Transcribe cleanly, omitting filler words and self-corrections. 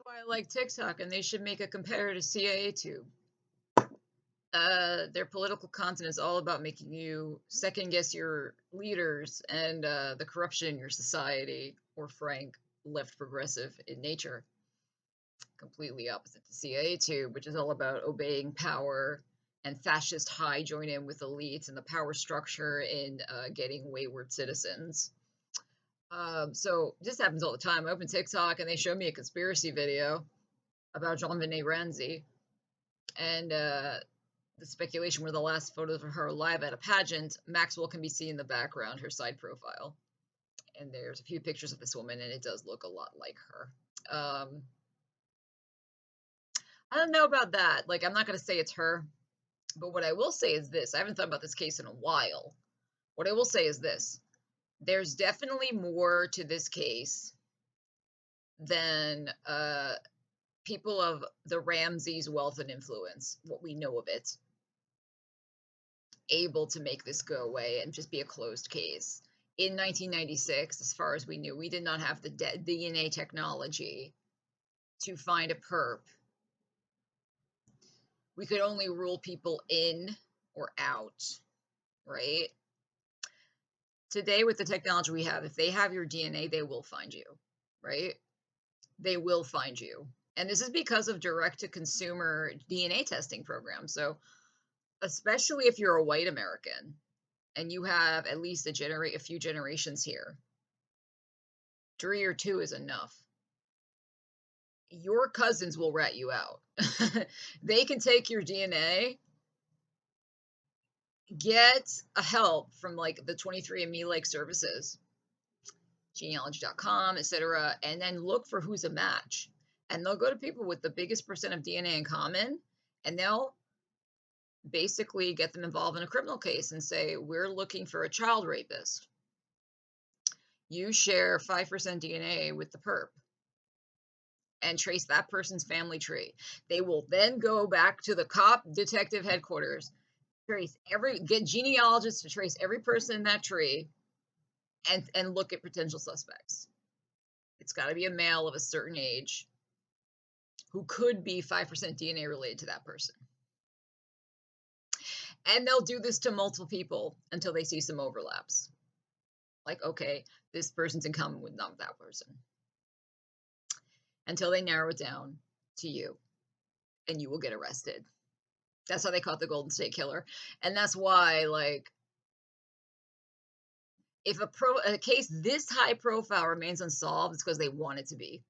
I like TikTok, and they should make a comparative CIA tube. Their political content is all about making you second guess your leaders and the corruption in your society, or frank, left progressive in nature. Completely opposite to CIA tube, which is all about obeying power and fascist high join in with elites and the power structure in getting wayward citizens. So this happens all the time. I open TikTok and they show me a conspiracy video about Jonbinet Ramsey, and the speculation were the last photos of her live at a pageant. Maxwell can be seen in the background, her side profile, and there's a few pictures of this woman, and it does look a lot like her. I don't know about that. Like, I'm not going to say it's her, but what I will say is this. I haven't thought about this case in a while. What I will say is this. There's definitely more to this case than people of the Ramseys' wealth and influence, what we know of it, able to make this go away and just be a closed case. In 1996, as far as we knew, we did not have the DNA technology to find a perp. We could only rule people in or out, right? Today, with the technology we have, if they have your DNA, they will find you, right? They will find you. And this is because of direct-to-consumer DNA testing programs. So, especially if you're a white American and you have at least a few generations here, 3 or 2 is enough. Your cousins will rat you out. They can take your DNA, get a help from like the 23andMe like services, genealogy.com, etc., and then look for who's a match. And they'll go to people with the biggest percent of DNA in common, and they'll basically get them involved in a criminal case and say, we're looking for a child rapist. You share 5% DNA with the perp, and trace that person's family tree. They will then go back to the cop detective headquarters, get genealogists to trace every person in that tree, and look at potential suspects. It's got to be a male of a certain age who could be 5% DNA related to that person. And they'll do this to multiple people until they see some overlaps. Like, okay, this person's in common with not that person. Until they narrow it down to you, and you will get arrested. That's how they caught the Golden State Killer. And that's why, like, if a case this high profile remains unsolved, it's because they want it to be.